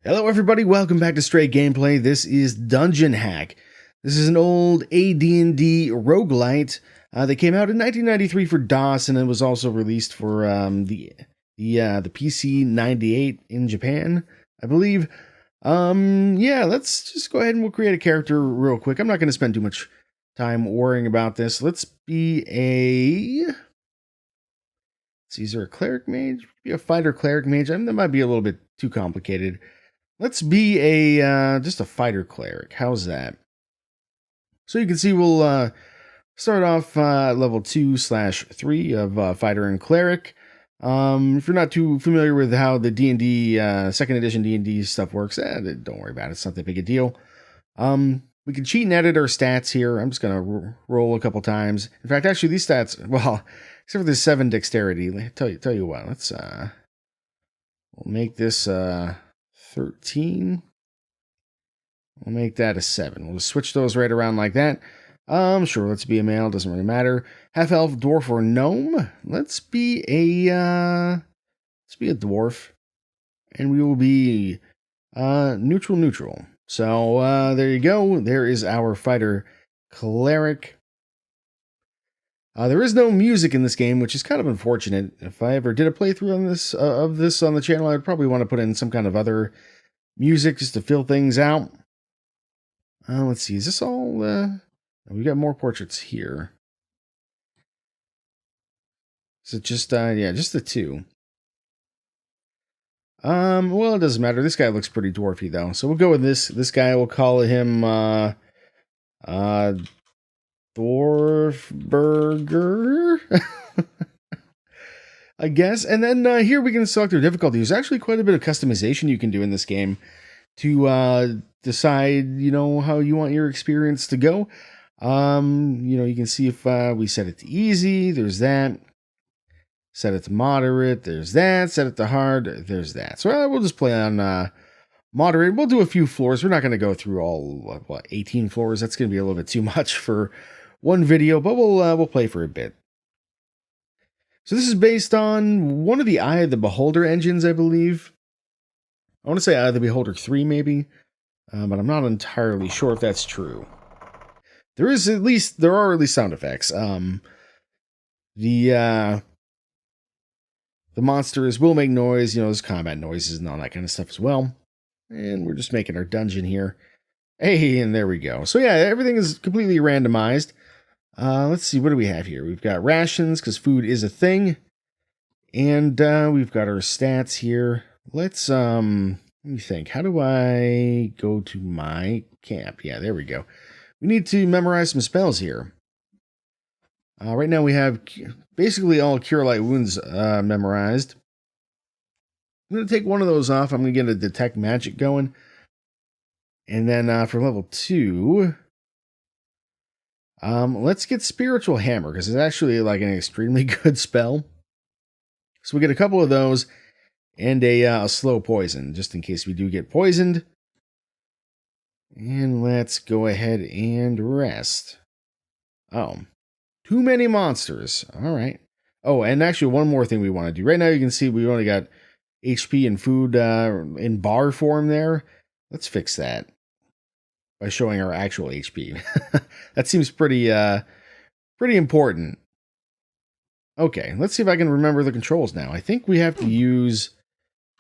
Hello everybody, welcome back to Stray Gameplay. This is Dungeon Hack. This is an old AD&D roguelite that came out in 1993 for DOS, and it was also released for the PC 98 in Japan, I believe. Yeah, let's just go ahead and we'll create a character real quick. I'm not going to spend too much time worrying about this. Let's be let's see, is there a cleric mage? Be a fighter cleric mage. I mean, that might be a little bit too complicated. Let's be just a fighter cleric. How's that? So you can see we'll start off level 2/3 of fighter and cleric. If you're not too familiar with how the D&D second edition D&D stuff works, don't worry about it. It's not that big a deal. We can cheat and edit our stats here. I'm just gonna roll a couple times. In fact, actually, these stats, well, except for this 7 dexterity. Tell you what. Let's we'll make this 13. We'll make that a 7. We'll just switch those right around like that. Sure, let's be a male, doesn't really matter. Half elf, dwarf, or gnome. Let's be a dwarf. And we will be neutral. So there you go. There is our fighter cleric. There is no music in this game, which is kind of unfortunate. If I ever did a playthrough on this of this on the channel, I'd probably want to put in some kind of other music just to fill things out. Let's see, is this all? We got more portraits here. Is it just yeah, just the 2? Well, it doesn't matter. This guy looks pretty dwarfy though, so we'll go with this. This guy, we'll call him Dwarfburger, I guess. And then here we can select our difficulty. There's actually quite a bit of customization you can do in this game to decide, how you want your experience to go. You can see if we set it to easy, there's that. Set it to moderate, there's that. Set it to hard, there's that. So we'll just play on moderate. We'll do a few floors. We're not going to go through all 18 floors. That's going to be a little bit too much for one video, but we'll play for a bit. So this is based on one of the Eye of the Beholder engines, I believe. I want to say Eye of the Beholder 3, maybe, but I'm not entirely sure if that's true. There are at least sound effects. The monsters will make noise. There's combat noises and all that kind of stuff as well. And we're just making our dungeon here. Hey, and there we go. So yeah, everything is completely randomized. Let's see, what do we have here? We've got rations, because food is a thing. And we've got our stats here. Let's, let me think. How do I go to my camp? Yeah, there we go. We need to memorize some spells here. Right now we have basically all Cure Light Wounds memorized. I'm going to take one of those off. I'm going to get a Detect Magic going. And then for level 2... let's get Spiritual Hammer, because it's actually like an extremely good spell. So we get a couple of those, and a Slow Poison, just in case we do get poisoned. And let's go ahead and rest. Oh, too many monsters. All right. Oh, and actually one more thing we want to do. Right now you can see we only got HP and food in bar form there. Let's fix that by showing our actual HP. That seems pretty important. Okay, let's see if I can remember the controls now. I think we have to use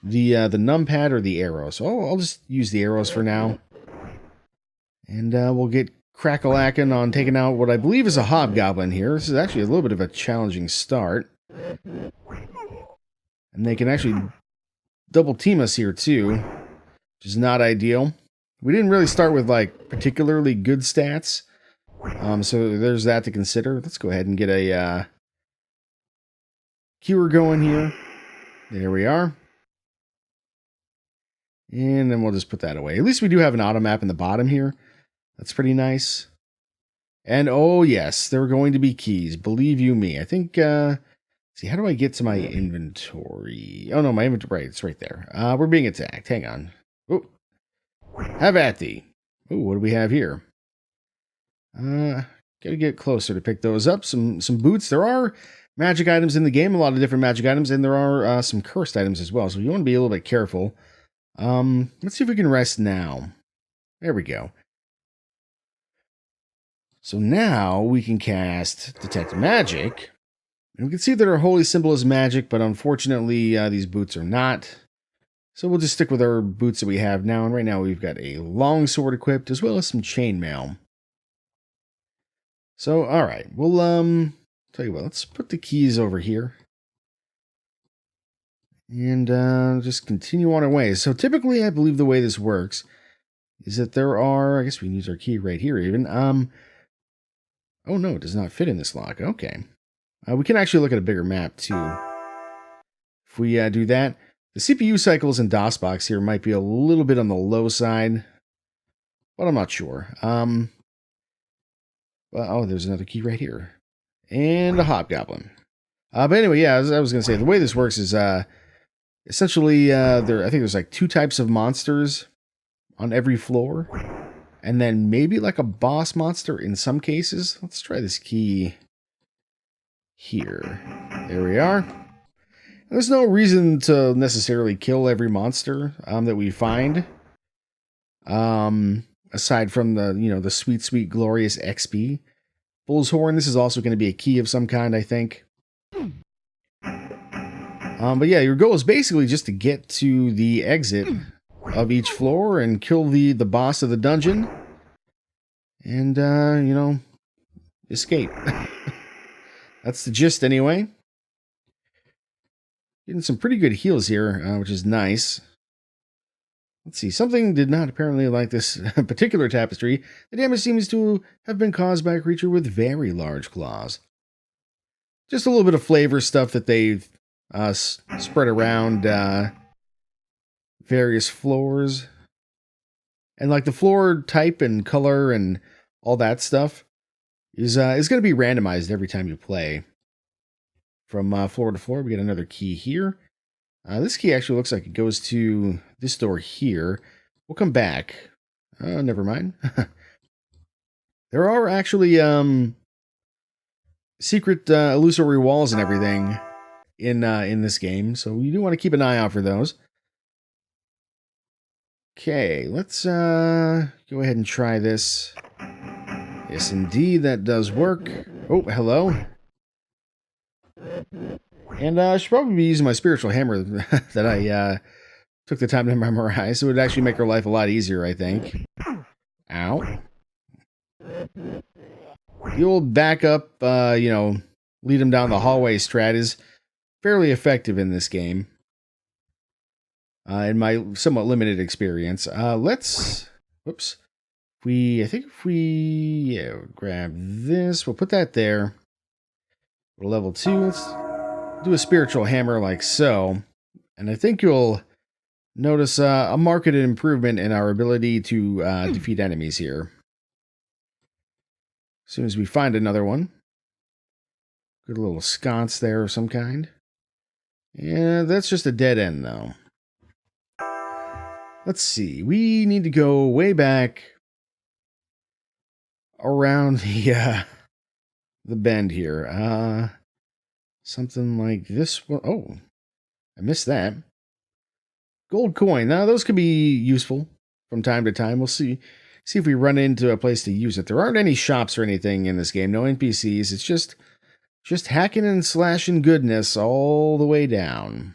the numpad or the arrows. So I'll just use the arrows for now. And we'll get crack-a-lackin' on taking out what I believe is a hobgoblin here. This is actually a little bit of a challenging start. And they can actually double team us here too, which is not ideal. We didn't really start with particularly good stats. So there's that to consider. Let's go ahead and get a cure going here. There we are. And then we'll just put that away. At least we do have an auto map in the bottom here. That's pretty nice. And oh yes, there are going to be keys. Believe you me. I think, see, how do I get to my inventory? Oh no, my inventory, right, it's right there. We're being attacked. Hang on. Oh, have at thee. Oh, what do we have here? Gotta get closer to pick those up. Some boots. There are magic items in the game, a lot of different magic items, and there are some cursed items as well. So you want to be a little bit careful. Let's see if we can rest now. There we go. So now we can cast Detect Magic. And we can see that our holy symbol is magic, but unfortunately these boots are not. So we'll just stick with our boots that we have now. And right now we've got a long sword equipped as well as some chainmail. So, all right. We'll, tell you what, let's put the keys over here. And just continue on our way. So typically, I believe the way this works is that there are, I guess we can use our key right here even. Oh no, it does not fit in this lock. Okay. We can actually look at a bigger map too. If we do that, the CPU cycles in DOSBox here might be a little bit on the low side, but I'm not sure. Oh, there's another key right here. And a hobgoblin. But anyway, yeah, as I was going to say, the way this works is essentially, I think there's like 2 types of monsters on every floor. And then maybe like a boss monster in some cases. Let's try this key here. There we are. There's no reason to necessarily kill every monster that we find. Aside from the sweet, sweet, glorious XP. Bull's Horn, this is also going to be a key of some kind, I think. But yeah, your goal is basically just to get to the exit of each floor and kill the boss of the dungeon. And, escape. That's the gist anyway. Getting some pretty good heals here, which is nice. Let's see, something did not apparently like this particular tapestry. The damage seems to have been caused by a creature with very large claws. Just a little bit of flavor stuff that they've spread around various floors. And like the floor type and color and all that stuff is going to be randomized every time you play. From floor to floor, we get another key here. This key actually looks like it goes to this door here. We'll come back. Never mind. There are actually secret illusory walls and everything in this game, so you do want to keep an eye out for those. Okay, let's go ahead and try this. Yes, indeed, that does work. Oh, hello. And I should probably be using my spiritual hammer that I took the time to memorize. So it would actually make her life a lot easier, I think. Ow. The old backup, lead him down the hallway strat is fairly effective in this game. In my somewhat limited experience. Whoops. If we grab this, we'll put that there. Level 2, let's do a spiritual hammer like so. And I think you'll notice a marked improvement in our ability to defeat enemies here. As soon as we find another one. Good little sconce there of some kind. Yeah, that's just a dead end though. Let's see. We need to go way back around the bend here. Something like this one. Oh, I missed that. Gold coin. Now, those could be useful from time to time. We'll see if we run into a place to use it. There aren't any shops or anything in this game. No NPCs. It's just hacking and slashing goodness all the way down.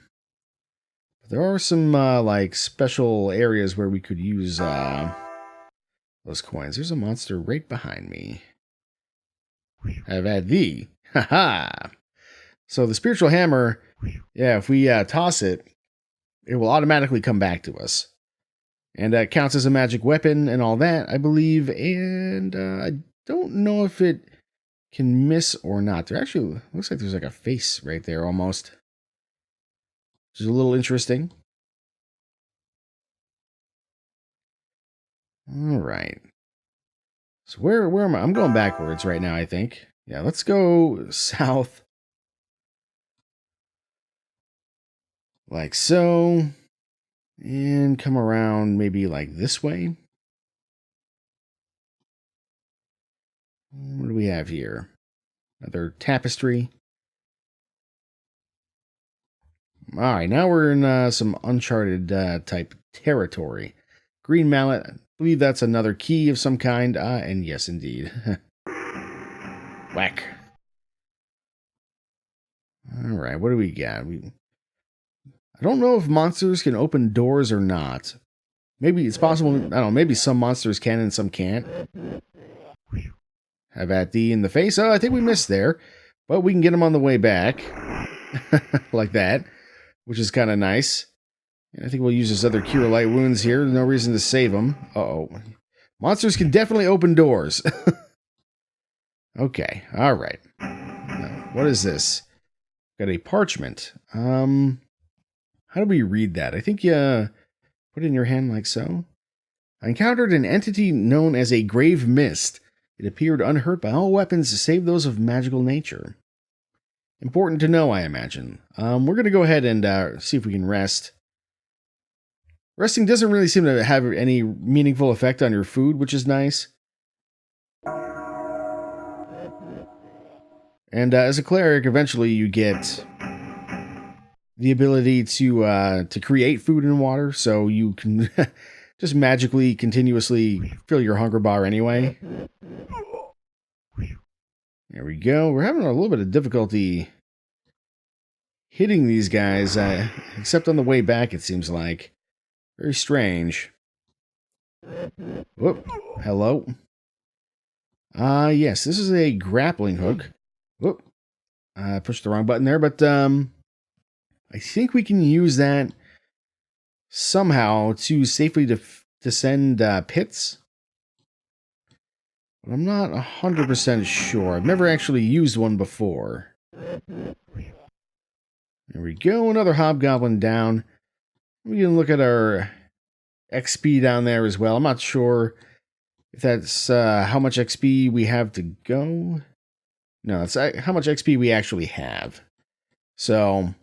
There are some like special areas where we could use those coins. There's a monster right behind me. I've had thee. Ha ha. So the spiritual hammer, yeah, if we toss it, it will automatically come back to us. And that counts as a magic weapon and all that, I believe. And I don't know if it can miss or not. There actually looks like there's like a face right there almost. Which is a little interesting. All right. So where am I? I'm going backwards right now, I think. Yeah, let's go south. Like so. And come around maybe like this way. What do we have here? Another tapestry. All right, now we're in some Uncharted type territory. Green mallet. I believe that's another key of some kind. And yes, indeed. Whack. All right, what do we got? I don't know if monsters can open doors or not. Maybe it's possible. I don't know. Maybe some monsters can and some can't. Have at thee in the face. Oh, I think we missed there. But we can get him on the way back. Like that. Which is kind of nice. And I think we'll use his other cure light wounds here. There's no reason to save him. Uh-oh. Monsters can definitely open doors. Okay. All right. Now, what is this? Got a parchment. How do we read that? I think you put it in your hand like so. I encountered an entity known as a grave mist. It appeared unhurt by all weapons save those of magical nature. Important to know, I imagine. We're going to go ahead and see if we can rest. Resting doesn't really seem to have any meaningful effect on your food, which is nice. And as a cleric, eventually you get the ability to create food and water, so you can just magically, continuously fill your hunger bar anyway. There we go. We're having a little bit of difficulty hitting these guys, except on the way back, it seems like. Very strange. Whoop. Hello. Yes, this is a grappling hook. Whoop. I pushed the wrong button there, but I think we can use that somehow to safely descend pits. But I'm not 100% sure. I've never actually used one before. There we go. Another hobgoblin down. We can look at our XP down there as well. I'm not sure if that's how much XP we have to go. No, it's how much XP we actually have. So,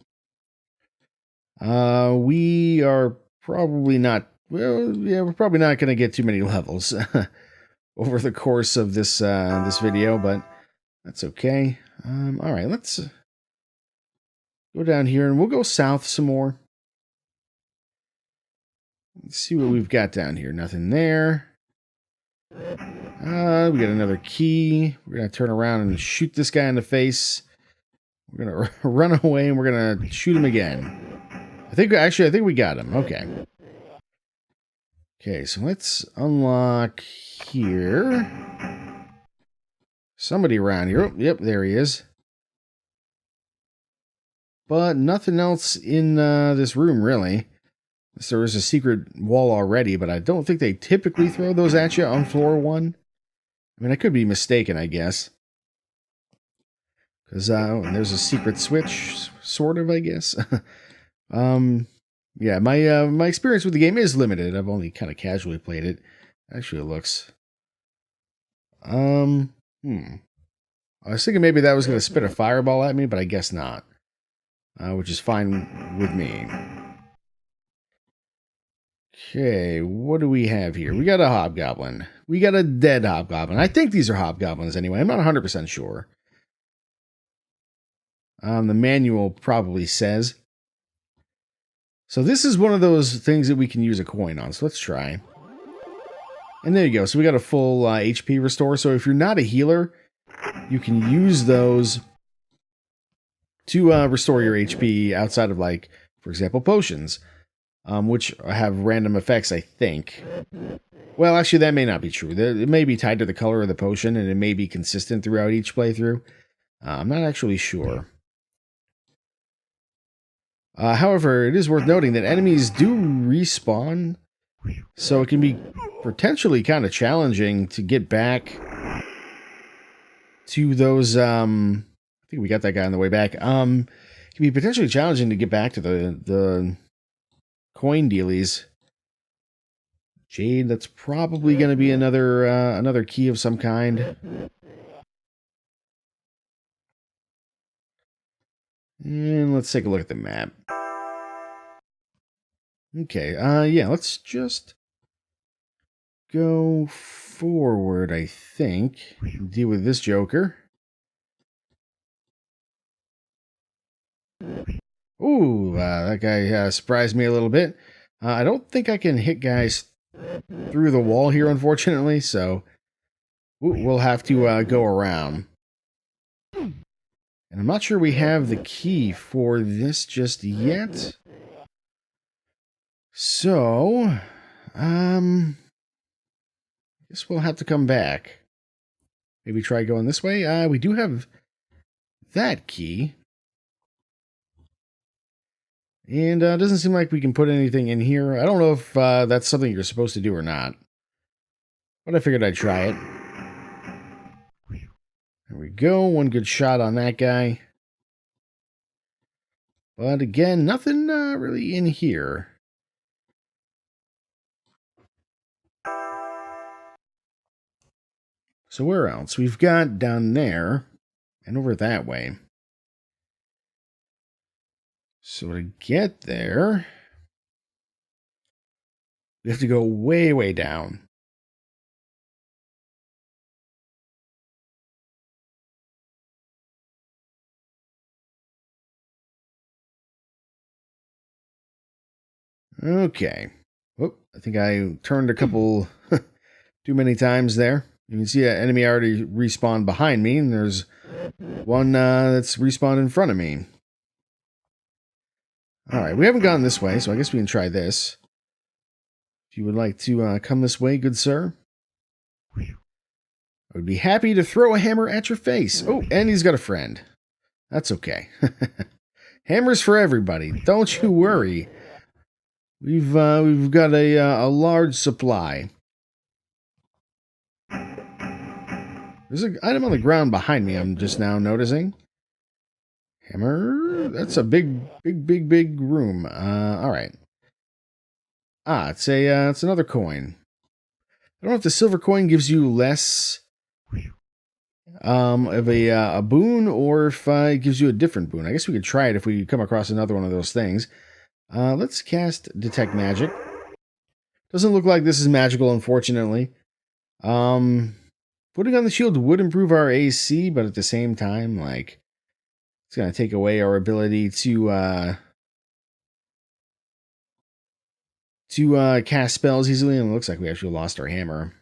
we are probably not, well, yeah, we're probably not going to get too many levels over the course of this this video, but that's okay. All right, let's go down here and we'll go south some more. Let's see what we've got down here. Nothing there. We got another key. We're going to turn around and shoot this guy in the face. We're going to run away and we're going to shoot him again. I think we got him. Okay. Okay, so let's unlock here. Somebody around here. Oh, yep, there he is. But nothing else in this room, really. So there is a secret wall already, but I don't think they typically throw those at you on floor 1. I mean, I could be mistaken, I guess. Because there's a secret switch, sort of, I guess. Yeah, my experience with the game is limited. I've only kind of casually played it. Actually, it looks... I was thinking maybe that was going to spit a fireball at me, but I guess not. Which is fine with me. Okay, what do we have here? We got a hobgoblin. We got a dead hobgoblin. I think these are hobgoblins anyway. I'm not 100% sure. The manual probably says. So this is one of those things that we can use a coin on. So let's try. And there you go. So we got a full HP restore. So if you're not a healer, you can use those to restore your HP outside of, like, for example, potions. Which have random effects, I think. Well, actually, that may not be true. It may be tied to the color of the potion, and it may be consistent throughout each playthrough. I'm not actually sure. However, it is worth noting that enemies do respawn, so it can be potentially kind of challenging to get back to those... I think we got that guy on the way back. It can be potentially challenging to get back to the coin dealies. Jade, that's probably going to be another key of some kind. And let's take a look at the map. Okay, yeah, let's just go forward, I think. Deal with this joker. Ooh, that guy surprised me a little bit. I don't think I can hit guys through the wall here, unfortunately, so we'll have to go around. And I'm not sure we have the key for this just yet. So, guess we'll have to come back. Maybe try going this way. We do have that key. And it doesn't seem like we can put anything in here. I don't know if that's something you're supposed to do or not. But I figured I'd try it. There we go. One good shot on that guy. But again, nothing really in here. So where else? We've got down there and over that way. So to get there, we have to go way, way down. Okay. Oh, I think I turned a couple too many times there. You can see an enemy already respawned behind me, and there's one that's respawned in front of me. Alright, we haven't gone this way, so I guess we can try this. If you would like to come this way, good sir. I would be happy to throw a hammer at your face. Oh, and he's got a friend. That's okay. Hammers for everybody. Don't you worry. We've got a large supply. There's an item on the ground behind me, I'm just now noticing. Hammer? That's a big room. Alright. It's another coin. I don't know if the silver coin gives you less of a boon, or if it gives you a different boon. I guess we could try it if we come across another one of those things. Let's cast Detect Magic. Doesn't look like this is magical, unfortunately. Putting on the shield would improve our AC, but at the same time, like, it's going to take away our ability to cast spells easily, and it looks like we actually lost our hammer.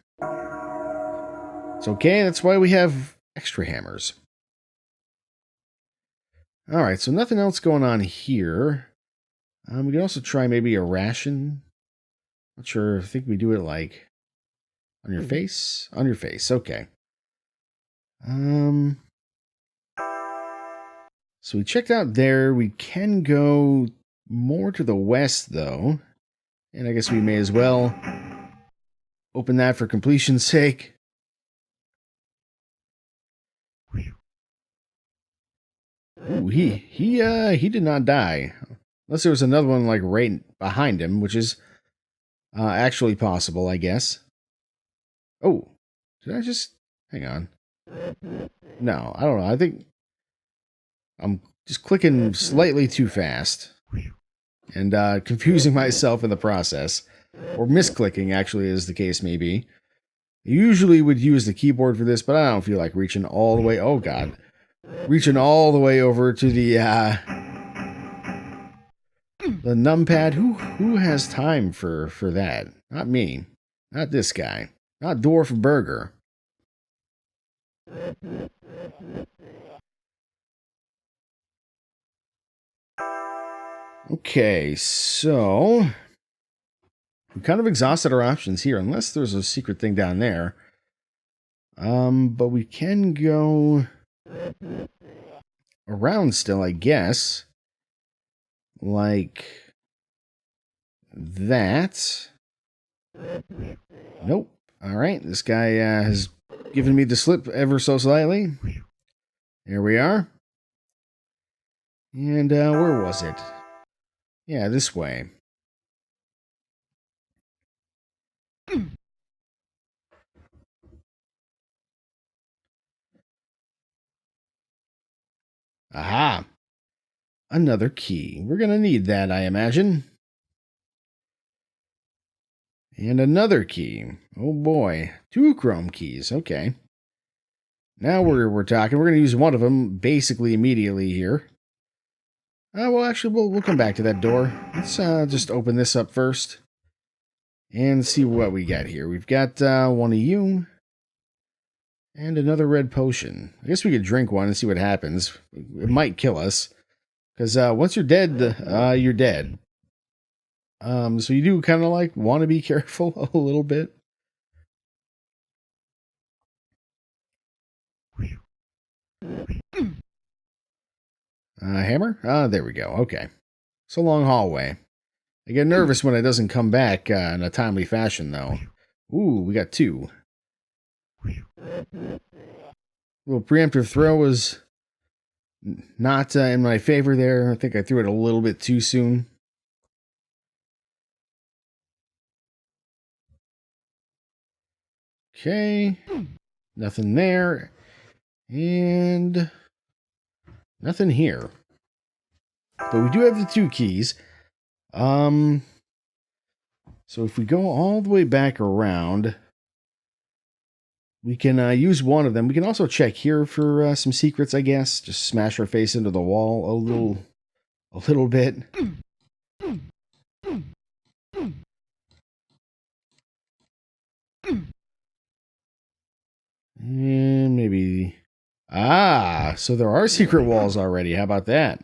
It's okay, that's why we have extra hammers. Alright, so nothing else going on here. We can also try maybe a ration. Not sure, I think we do it like on your face? On your face, okay. So we checked out there. We can go more to the west, though. And I guess we may as well open that for completion's sake. Ooh, he did not die. Unless there was another one, like, right behind him, which is actually possible, I guess. Oh, did I just... Hang on. No, I don't know. I think I'm just clicking slightly too fast. And confusing myself in the process. Or misclicking, actually, as the case may be. I usually would use the keyboard for this, but I don't feel like reaching all the way... Oh, God. Reaching all the way over to the numpad. Who has time for that? Not me. Not this guy. Not Dwarf Burger. Okay, so we kind of exhausted our options here, unless there's a secret thing down there. But we can go around still, I guess. Like that. Nope. Alright, this guy has given me the slip ever so slightly. Here we are. And where was it? Yeah, this way. Aha! Another key. We're going to need that, I imagine. And another key. Oh boy. 2 chrome keys. Okay. Now we're talking. We're going to use one of them basically immediately here. Well, actually, we'll come back to that door. Let's just open this up first and see what we got here. We've got one of you and another red potion. I guess we could drink one and see what happens. It might kill us because once you're dead, you're dead. So you do kind of like want to be careful a little bit. Hammer? There we go. Okay. It's a long hallway. I get nervous when it doesn't come back in a timely fashion, though. Ooh, we got two. Little preemptive throw was not in my favor there. I think I threw it a little bit too soon. Okay. Nothing there. And nothing here. But we do have the two keys. So if we go all the way back around, we can use one of them. We can also check here for some secrets, I guess. Just smash our face into the wall a little bit. And maybe... so there are secret walls already. How about that?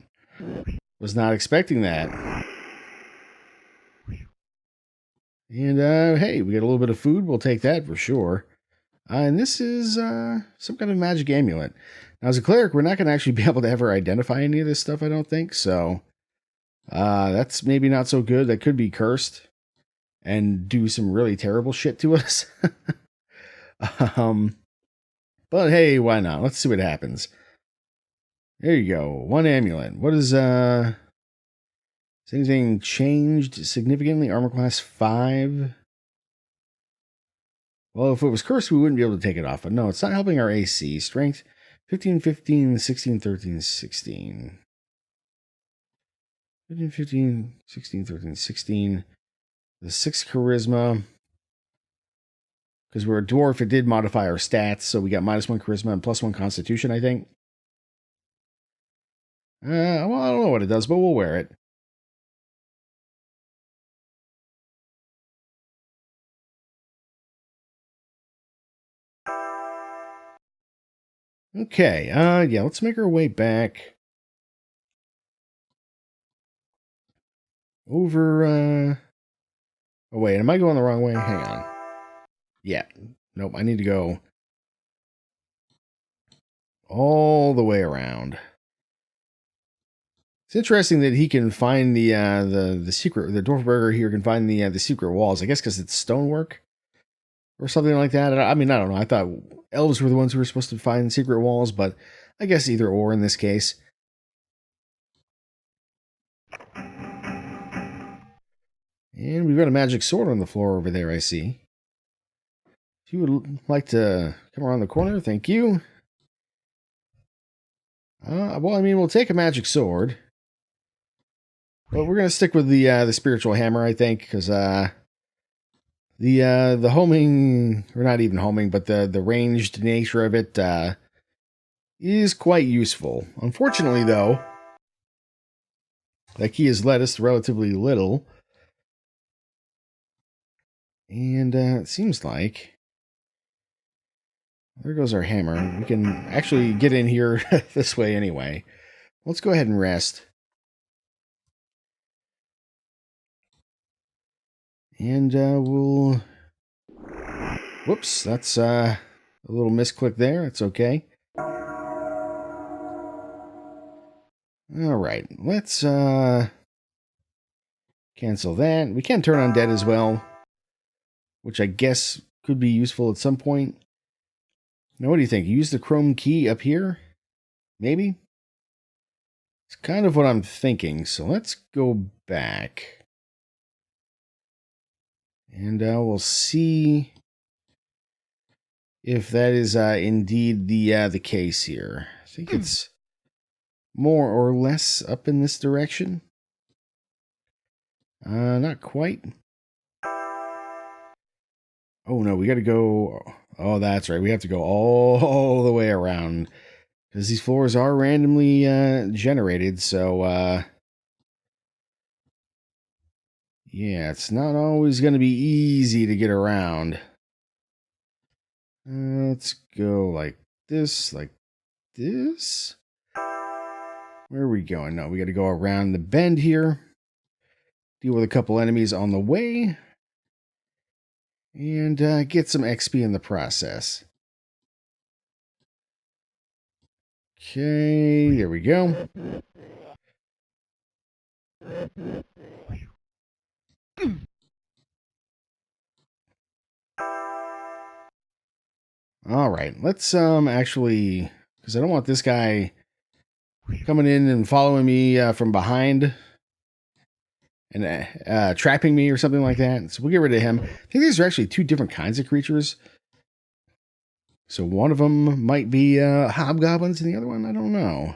Was not expecting that. And, hey, we got a little bit of food. We'll take that for sure. And this is some kind of magic amulet. Now, as a cleric, we're not going to actually be able to ever identify any of this stuff, I don't think. So, that's maybe not so good. That could be cursed and do some really terrible shit to us. But hey, why not? Let's see what happens. There you go. One amulet. What is, has anything changed significantly? Armor class 5. Well, if it was cursed, we wouldn't be able to take it off. But no, it's not helping our AC. Strength 15, 15, 16, 13, 16. 15, 15, 16, 13, 16. The 6 charisma. Because we're a dwarf, it did modify our stats. So we got -1 charisma and +1 constitution, I think. Well, I don't know what it does, but we'll wear it. Okay, yeah, let's make our way back over, oh wait, am I going the wrong way? Hang on. Yeah, nope, I need to go all the way around. It's interesting that he can find the secret, the Dwarfburger here can find the secret walls, I guess because it's stonework or something like that. I mean, I don't know, I thought elves were the ones who were supposed to find secret walls, but I guess either or in this case. And we've got a magic sword on the floor over there, I see. If you would like to come around the corner, thank you. Well, I mean, we'll take a magic sword. But we're going to stick with the spiritual hammer, I think, because the homing, or not even homing, but the ranged nature of it is quite useful. Unfortunately, though, that key has led us to relatively little. And it seems like... There goes our hammer. We can actually get in here this way anyway. Let's go ahead and rest. And we'll... Whoops, that's a little misclick there. It's okay. Alright, let's cancel that. We can turn on dead as well, which I guess could be useful at some point. Now, what do you think? Use the chrome key up here? Maybe? It's kind of what I'm thinking, so let's go back. And we'll see if that is indeed the case here. I think it's more or less up in this direction. Not quite. Oh no, we got to go... Oh, that's right. We have to go all the way around. Because these floors are randomly generated, so Yeah, it's not always going to be easy to get around. Let's go like this, like this. Where are we going? No, we got to go around the bend here. Deal with a couple enemies on the way. And get some XP in the process. Okay, there we go. All right, let's actually, because I don't want this guy coming in and following me from behind and trapping me or something like that. So we'll get rid of him. I think these are actually two different kinds of creatures. So one of them might be hobgoblins and the other one, I don't know.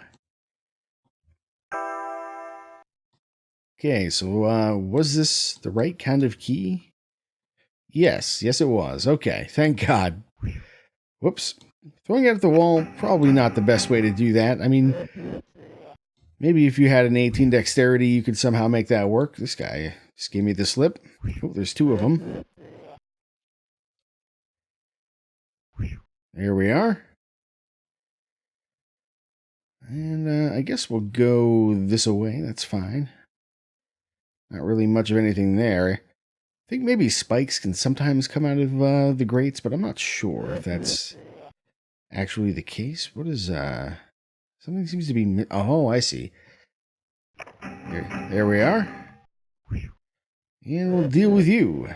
Okay, so was this the right kind of key? Yes, it was. Okay, thank God. Whoops. Throwing it at the wall, probably not the best way to do that. I mean, maybe if you had an 18 dexterity, you could somehow make that work. This guy just gave me the slip. Oh, there's two of them. There we are. And I guess we'll go this away. That's fine. Not really much of anything there. I think maybe spikes can sometimes come out of the grates, but I'm not sure if that's actually the case. What is, something seems to be, oh, I see. There we are. And we'll deal with you.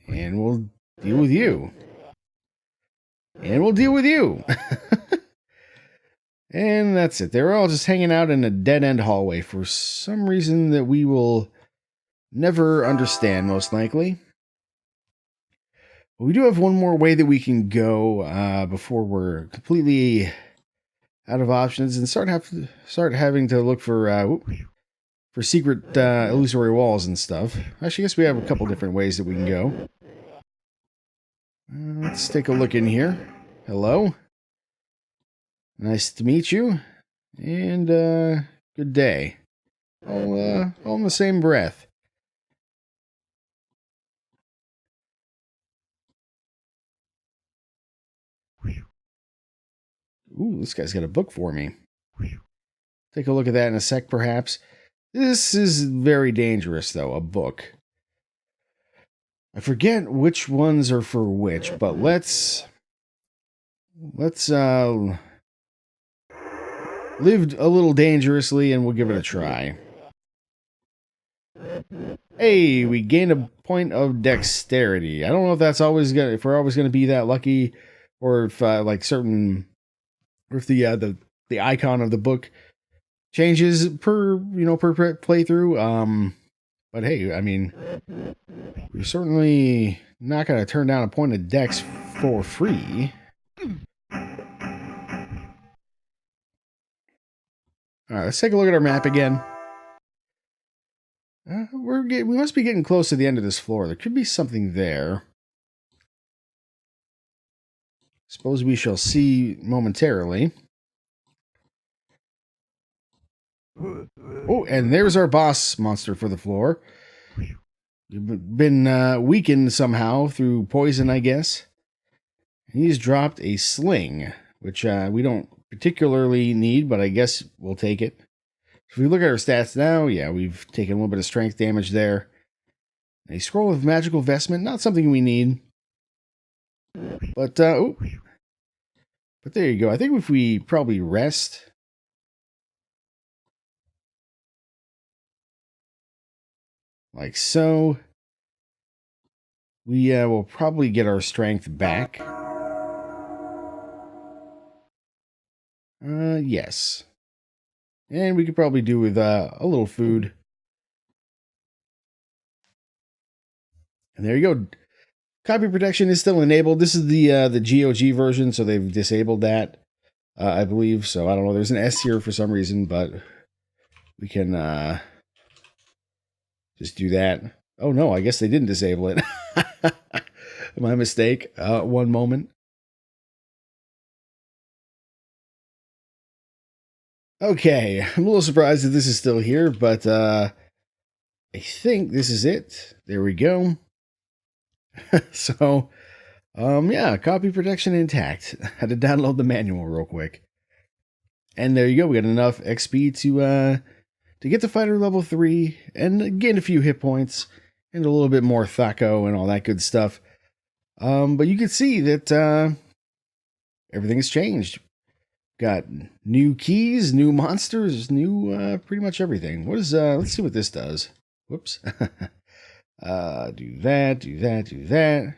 And we'll deal with you. And we'll deal with you. And that's it. They're all just hanging out in a dead-end hallway for some reason that we will never understand, most likely. But we do have one more way that we can go before we're completely out of options and start having to look for secret illusory walls and stuff. Actually, I guess we have a couple different ways that we can go. Let's take a look in here. Hello. Nice to meet you. And good day. All in the same breath. Ooh, this guy's got a book for me. Take a look at that in a sec, perhaps. This is very dangerous, though, a book. I forget which ones are for which, but let's live a little dangerously and we'll give it a try. Hey, we gained a point of dexterity. I don't know if that's if we're always gonna be that lucky, or if like certain, or if the icon of the book changes per playthrough. But hey, I mean, we're certainly not gonna turn down a point of dex for free. All right, let's take a look at our map again. We must be getting close to the end of this floor. There could be something there. Suppose we shall see momentarily. Oh, and there's our boss monster for the floor. We've been weakened somehow through poison, I guess. He's dropped a sling, which we don't particularly need, but I guess we'll take it. If we look at our stats now, yeah, we've taken a little bit of strength damage there. A scroll of magical vestment, not something we need. But there you go. I think if we probably rest, like so, we will probably get our strength back. Yes. And we could probably do with a little food. And there you go. Copy protection is still enabled. This is the GOG version, so they've disabled that, I believe. So I don't know. There's an S here for some reason, but we can just do that. Oh no, I guess they didn't disable it. My mistake. One moment. Okay, I'm a little surprised that this is still here, but I think this is it. There we go. So, yeah, copy protection intact. Had to download the manual real quick. And there you go. We got enough XP to get to fighter level 3 and gain a few hit points and a little bit more thaco and all that good stuff. But you can see that everything has changed. Got new keys, new monsters, new pretty much everything. What is let's see what this does. Whoops. Do that, do that, do that.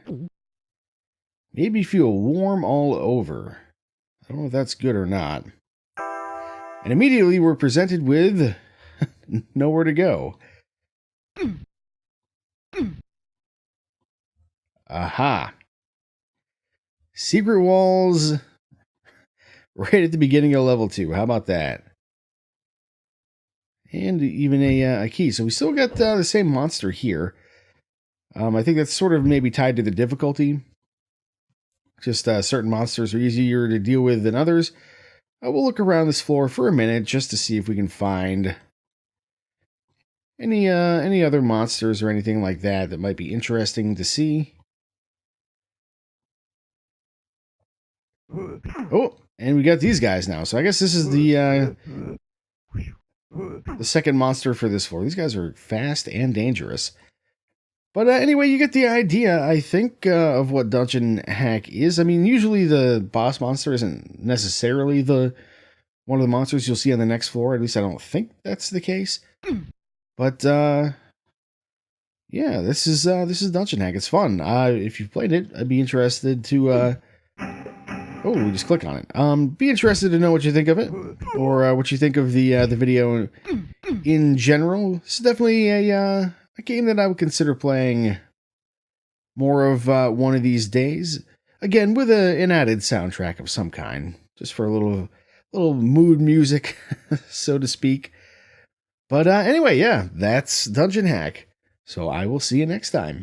Made me feel warm all over. I don't know if that's good or not. And immediately we're presented with nowhere to go. Aha. Secret walls right at the beginning of level 2. How about that? And even a key. So we still got the same monster here. I think that's sort of maybe tied to the difficulty. Just certain monsters are easier to deal with than others. We'll look around this floor for a minute just to see if we can find any other monsters or anything like that that might be interesting to see. Oh, and we got these guys now. So I guess this is the second monster for this floor. These guys are fast and dangerous. But anyway, you get the idea, I think, of what Dungeon Hack is. I mean, usually the boss monster isn't necessarily one of the monsters you'll see on the next floor. At least I don't think that's the case. But yeah, this is Dungeon Hack. It's fun. If you've played it, I'd be interested to. Oh, we just click on it. Be interested to know what you think of it, or what you think of the video in general. It's definitely a game that I would consider playing more of one of these days. Again, with an added soundtrack of some kind, just for a little mood music, so to speak. But anyway, yeah, that's Dungeon Hack. So I will see you next time.